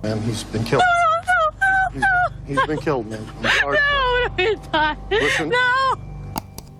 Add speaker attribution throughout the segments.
Speaker 1: Man, he's been killed. He's been killed, man. I'm sorry.
Speaker 2: No, he's not.
Speaker 1: Listen.
Speaker 2: No.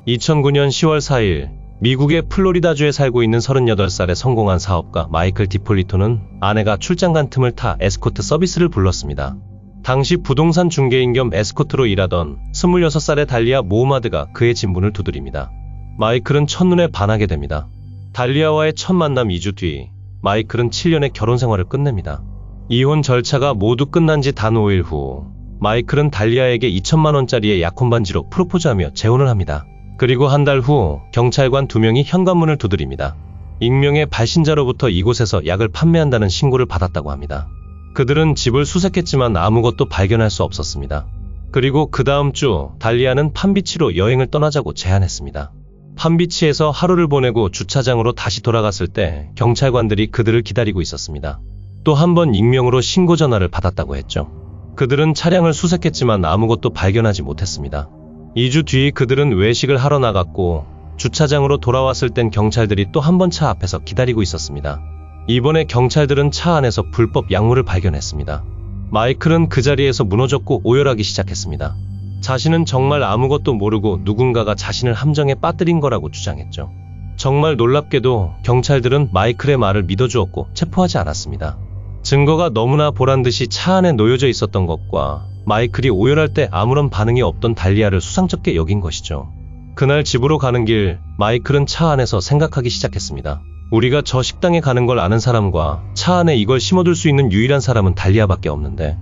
Speaker 3: 2009년 10월 4일 미국의 플로리다주에 살고 있는 38살의 성공한 사업가 마이클 디폴리토는 아내가 출장 간 틈을 타 에스코트 서비스를 불렀습니다. 당시 부동산 중개인 겸 에스코트로 일하던 26살의 달리아 모하마드가 그의 진문을 두드립니다. 마이클은 첫눈에 반하게 됩니다. 달리아와의 첫 만남 2주 뒤 마이클은 7년의 결혼 생활을 끝냅니다. 이혼 절차가 모두 끝난 지 단 5일 후 마이클은 달리아에게 2천만 원짜리의 약혼 반지로 프로포즈하며 재혼을 합니다. 그리고 한 달 후 경찰관 2명이 현관문을 두드립니다. 익명의 발신자로부터 이곳에서 약을 판매한다는 신고를 받았다고 합니다. 그들은 집을 수색했지만 아무것도 발견할 수 없었습니다. 그리고 그 다음 주 달리아는 판비치로 여행을 떠나자고 제안했습니다. 판비치에서 하루를 보내고 주차장으로 다시 돌아갔을 때 경찰관들이 그들을 기다리고 있었습니다. 또 한 번 익명으로 신고 전화를 받았다고 했죠. 그들은 차량을 수색했지만 아무것도 발견하지 못했습니다. 2주 뒤 그들은 외식을 하러 나갔고 주차장으로 돌아왔을 땐 경찰들이 또 한 번 차 앞에서 기다리고 있었습니다. 이번에 경찰들은 차 안에서 불법 약물을 발견했습니다. 마이클은 그 자리에서 무너졌고 오열하기 시작했습니다. 자신은 정말 아무것도 모르고 누군가가 자신을 함정에 빠뜨린 거라고 주장했죠. 정말 놀랍게도 경찰들은 마이클의 말을 믿어주었고 체포하지 않았습니다. 증거가 너무나 보란듯이 차 안에 놓여져 있었던 것과 마이클이 오열할 때 아무런 반응이 없던 달리아를 수상쩍게 여긴 것이죠. 그날 집으로 가는 길 마이클은 차 안에서 생각하기 시작했습니다. 우리가 저 식당에 가는 걸 아는 사람과 차 안에 이걸 심어둘 수 있는 유일한 사람은 달리아밖에 없는데.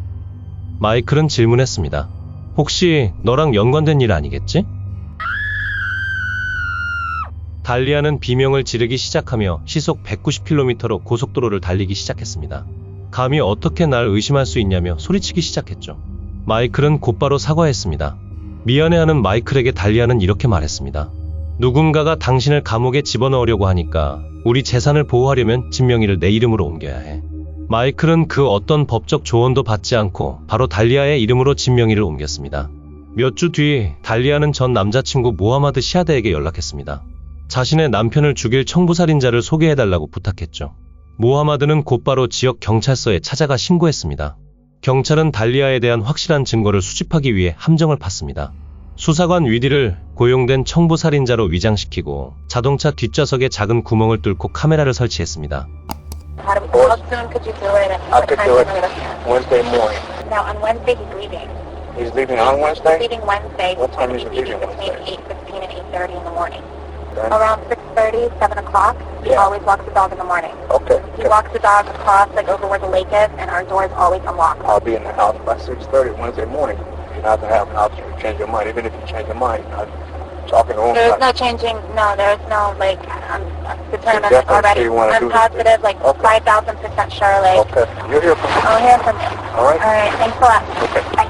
Speaker 3: 마이클은 질문했습니다. 혹시 너랑 연관된 일 아니겠지? 달리아는 비명을 지르기 시작하며 시속 190km로 고속도로를 달리기 시작했습니다. 감히 어떻게 날 의심할 수 있냐며 소리치기 시작했죠. 마이클은 곧바로 사과했습니다. 미안해하는 마이클에게 달리아는 이렇게 말했습니다. 누군가가 당신을 감옥에 집어넣으려고 하니까 우리 재산을 보호하려면 진명의를 내 이름으로 옮겨야 해. 마이클은 그 어떤 법적 조언도 받지 않고 바로 달리아의 이름으로 진명의를 옮겼습니다. 몇 주 뒤 달리아는 전 남자친구 모하마드 시아데에게 연락했습니다. 자신의 남편을 죽일 청부살인자를 소개해달라고 부탁했죠. 모하마드는 곧바로 지역 경찰서에 찾아가 신고했습니다. 경찰은 달리아에 대한 확실한 증거를 수집하기 위해 함정을 팠습니다. 수사관 위디를 고용된 청부살인자로 위장시키고 자동차 뒷좌석에 작은 구멍을 뚫고 카메라를 설치했습니다.
Speaker 4: How soon could you do it? And
Speaker 1: I
Speaker 4: what
Speaker 1: could
Speaker 4: time
Speaker 1: do
Speaker 4: can
Speaker 1: it
Speaker 4: we look at?
Speaker 1: Wednesday morning.
Speaker 4: Now, on Wednesday, he's leaving.
Speaker 1: He's leaving on Wednesday?
Speaker 4: Leaving Wednesday.
Speaker 1: What time
Speaker 4: He's
Speaker 1: is he leaving
Speaker 4: between
Speaker 1: Wednesday?
Speaker 4: 8:15 and 8:30 in the morning.
Speaker 1: Okay.
Speaker 4: Around 6:30, 7 o'clock, he
Speaker 1: Yeah.
Speaker 4: always walks the dog in the morning.
Speaker 1: Okay.
Speaker 4: He walks the dog across, like, over where the lake is, and our door is always unlocked.
Speaker 1: I'll be in the house by 6:30 Wednesday morning. You have to have an option to change your mind. Even if you change your mind, I'm talking to him.
Speaker 4: There's no changing, no, there's no, like, I'm determined
Speaker 1: definitely
Speaker 4: already.
Speaker 1: say you wanna
Speaker 4: I'm
Speaker 1: do this.
Speaker 4: positive, like,
Speaker 1: Okay.
Speaker 4: 5,000% sure, like,
Speaker 1: Okay. You'll hear from me.
Speaker 4: I'll hear from you.
Speaker 1: All right?
Speaker 4: Alright, thanks a lot.
Speaker 1: Okay.
Speaker 4: Bye.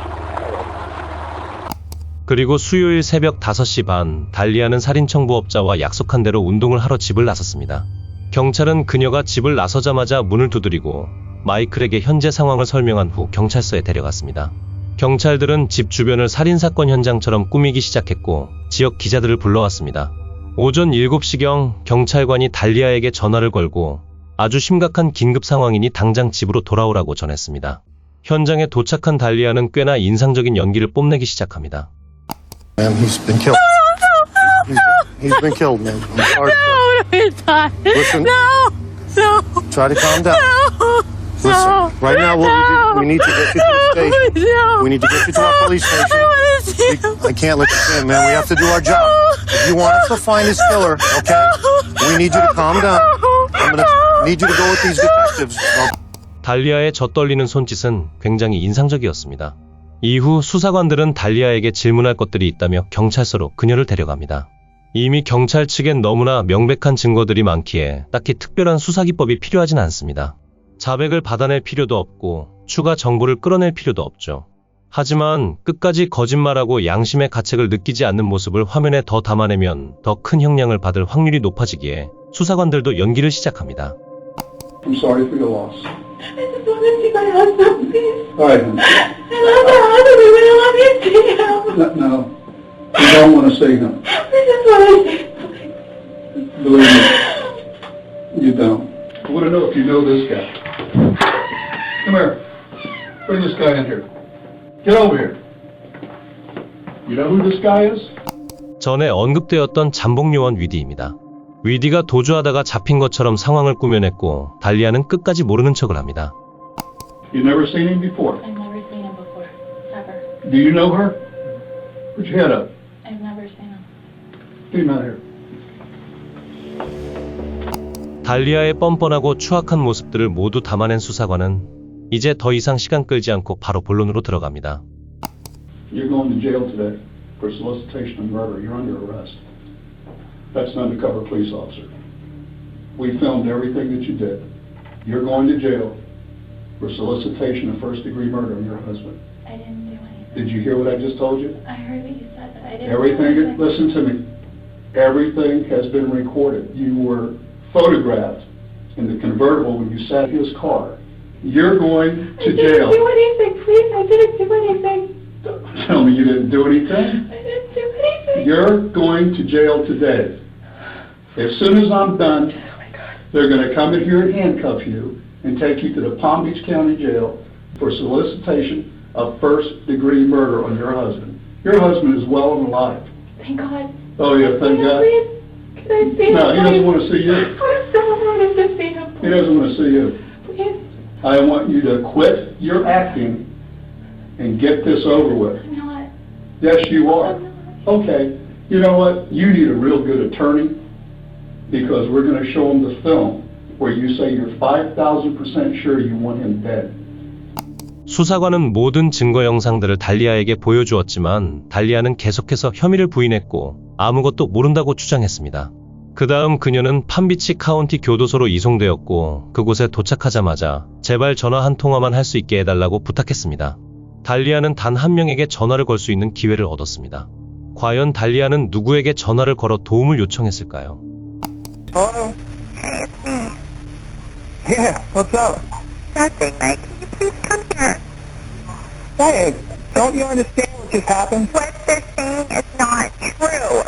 Speaker 3: 그리고 수요일 새벽 5시 반 달리아는 살인청부업자와 약속한 대로 운동을 하러 집을 나섰습니다. 경찰은 그녀가 집을 나서자마자 문을 두드리고 마이클에게 현재 상황을 설명한 후 경찰서에 데려갔습니다. 경찰들은 집 주변을 살인사건 현장처럼 꾸미기 시작했고 지역 기자들을 불러왔습니다. 오전 7시경 경찰관이 달리아에게 전화를 걸고 아주 심각한 긴급 상황이니 당장 집으로 돌아오라고 전했습니다. 현장에 도착한 달리아는 꽤나 인상적인 연기를 뽐내기 시작합니다.
Speaker 1: Man, he's been killed. He's been killed, man. I'm sorry.
Speaker 2: No, he's not.
Speaker 1: Listen.
Speaker 2: No. No.
Speaker 1: Try to calm down.
Speaker 2: No.
Speaker 1: Listen, right now what we need to get you to the station.
Speaker 2: No.
Speaker 1: We need to get you to our police
Speaker 2: I
Speaker 1: station.
Speaker 2: want to see him.
Speaker 1: I can't let you in, man. We have to do our job. If you want us to find this killer, okay? We need you to calm down. I'm gonna need you to go with these detectives.
Speaker 3: 달리아의 젖떨리는 손짓은 굉장히 인상적이었습니다. 이후 수사관들은 달리아에게 질문할 것들이 있다며 경찰서로 그녀를 데려갑니다. 이미 경찰 측엔 너무나 명백한 증거들이 많기에 딱히 특별한 수사기법이 필요하진 않습니다. 자백을 받아낼 필요도 없고 추가 정보를 끌어낼 필요도 없죠. 하지만 끝까지 거짓말하고 양심의 가책을 느끼지 않는 모습을 화면에 더 담아내면 더 큰 형량을 받을 확률이 높아지기에 수사관들도 연기를 시작합니다.
Speaker 5: I'm sorry for your loss.
Speaker 6: I just want to see my husband, please.
Speaker 5: All right, honey.
Speaker 6: I love my husband. I really want to see him.
Speaker 5: No, you don't want to see him.
Speaker 6: I just want to see him.
Speaker 5: Believe me, you don't. I want to know if you know this guy. Come here. Bring this guy in here. Get over here. You know who this guy is?
Speaker 3: 전에 언급되었던 잠복요원 위디입니다. 위디가 도주하다가 잡힌 것처럼 상황을 꾸며냈고 달리아는 끝까지 모르는 척을 합니다.
Speaker 5: You never seen him before.
Speaker 7: I've never seen him before. Ever.
Speaker 5: Do you know her? Put your head up.
Speaker 7: I've never seen him.
Speaker 5: Get him out here.
Speaker 3: 달리아의 뻔뻔하고 추악한 모습들을 모두 담아낸 수사관은 이제 더 이상 시간 끌지 않고 바로 본론으로 들어갑니다.
Speaker 5: You're going to jail today for solicitation of murder. You're under arrest. That's an undercover police officer. We filmed everything that you did. You're going to jail for solicitation of first-degree murder on your husband.
Speaker 7: I didn't do anything.
Speaker 5: Did you hear what I just told you?
Speaker 7: I heard what you said, but I didn't do
Speaker 5: Everything,
Speaker 7: anything.
Speaker 5: listen to me. Everything has been recorded. You were photographed in the convertible when you sat in his car. You're going to jail.
Speaker 6: I didn't do anything, please. I didn't do anything.
Speaker 5: Tell me you didn't do anything.
Speaker 6: I didn't do anything.
Speaker 5: You're going to jail today. As soon as I'm done, they're going to come in here and handcuff you and take you to the Palm Beach County Jail for solicitation of first-degree murder on your husband. Your husband is well and alive.
Speaker 6: Thank God.
Speaker 5: Oh, yeah, thank God.
Speaker 6: Please, can I see him?
Speaker 5: No, he doesn't want to see you.
Speaker 6: I so wanted to see him.
Speaker 5: He doesn't want to see you.
Speaker 6: Please.
Speaker 5: I want you to quit your acting and get this over with.
Speaker 7: I'm not.
Speaker 5: Yes, you are.
Speaker 7: I'm not.
Speaker 5: Okay, you know what? You need a real good attorney because we're going to show them the film where you say you're 5,000% sure you want him dead.
Speaker 3: 수사관은 모든 증거 영상들을 달리아에게 보여주었지만 달리아는 계속해서 혐의를 부인했고 아무것도 모른다고 주장했습니다. 그 다음 그녀는 팜비치 카운티 교도소로 이송되었고 그곳에 도착하자마자 제발 전화 한 통화만 할 수 있게 해달라고 부탁했습니다. 달리아는 단 한 명에게 전화를 걸 수 있는 기회를 얻었습니다. 과연 달리아는 누구에게 전화를 걸어 도움을 요청했을까요?
Speaker 8: Hello?
Speaker 4: Hey, it's me.
Speaker 8: Yeah, what's up?
Speaker 4: Nothing, Mike. Can you please come here?
Speaker 8: Hey, don't you understand what just happened?
Speaker 4: What they're saying is not true.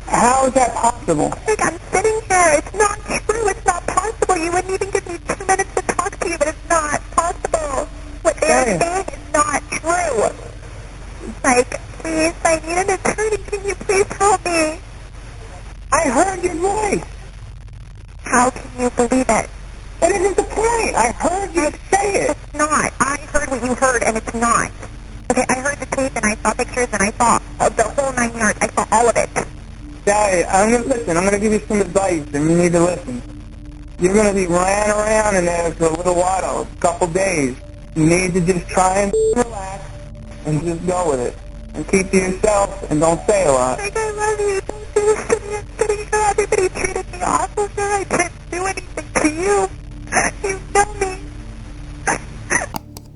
Speaker 8: How is that possible?
Speaker 4: Like, I'm sitting here. It's not true. It's not possible. You wouldn't even give me 2 minutes to talk to you, but it's not possible. What they are
Speaker 8: Hey.
Speaker 4: saying is not true. Mike, please, I need an attorney. Can you please help me?
Speaker 8: I heard your voice.
Speaker 4: How can you believe it?
Speaker 8: That isn't the point. I heard you say it.
Speaker 4: It's not. I heard what you heard, and it's not. Okay, I heard the tape, and I saw pictures, and I saw the whole 9 yards. I saw all of it.
Speaker 8: Daddy, listen, I'm going to give you some advice, and you need to listen. You're going to be ran around in there for a little while, a couple days. You need to just try and relax and just go with it. And keep to yourself and don't say a lot.
Speaker 4: Like, I love you. Don't do this to me. I'm sitting here. Everybody treated me awful, sir. I didn't do anything to you. You know me.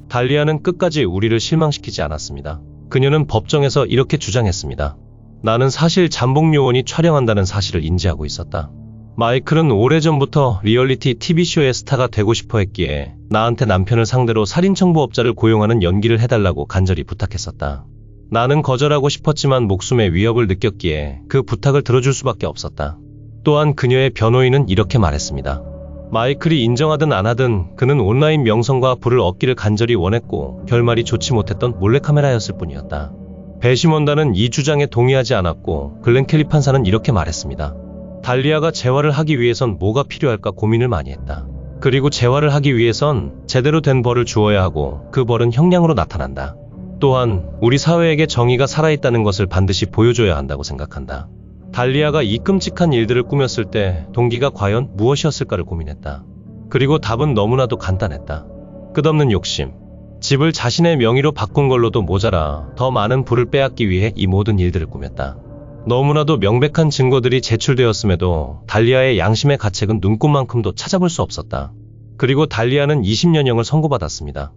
Speaker 3: 달리아는 끝까지 우리를 실망시키지 않았습니다. 그녀는 법정에서 이렇게 주장했습니다. 나는 사실 잠복요원이 촬영한다는 사실을 인지하고 있었다. 마이클은 오래전부터 리얼리티 TV쇼의 스타가 되고 싶어 했기에 나한테 남편을 상대로 살인청부업자를 고용하는 연기를 해달라고 간절히 부탁했었다. 나는 거절하고 싶었지만 목숨의 위협을 느꼈기에 그 부탁을 들어줄 수밖에 없었다. 또한 그녀의 변호인은 이렇게 말했습니다. 마이클이 인정하든 안 하든 그는 온라인 명성과 부를 얻기를 간절히 원했고 결말이 좋지 못했던 몰래카메라였을 뿐이었다. 배심원단은 이 주장에 동의하지 않았고 글렌 켈리 판사는 이렇게 말했습니다. 달리아가 재활을 하기 위해선 뭐가 필요할까 고민을 많이 했다. 그리고 재활을 하기 위해선 제대로 된 벌을 주어야 하고 그 벌은 형량으로 나타난다. 또한 우리 사회에게 정의가 살아있다는 것을 반드시 보여줘야 한다고 생각한다. 달리아가 이 끔찍한 일들을 꾸몄을 때 동기가 과연 무엇이었을까를 고민했다. 그리고 답은 너무나도 간단했다. 끝없는 욕심. 집을 자신의 명의로 바꾼 걸로도 모자라 더 많은 부를 빼앗기 위해 이 모든 일들을 꾸몄다. 너무나도 명백한 증거들이 제출되었음에도 달리아의 양심의 가책은 눈꼽만큼도 찾아볼 수 없었다. 그리고 달리아는 20년형을 선고받았습니다.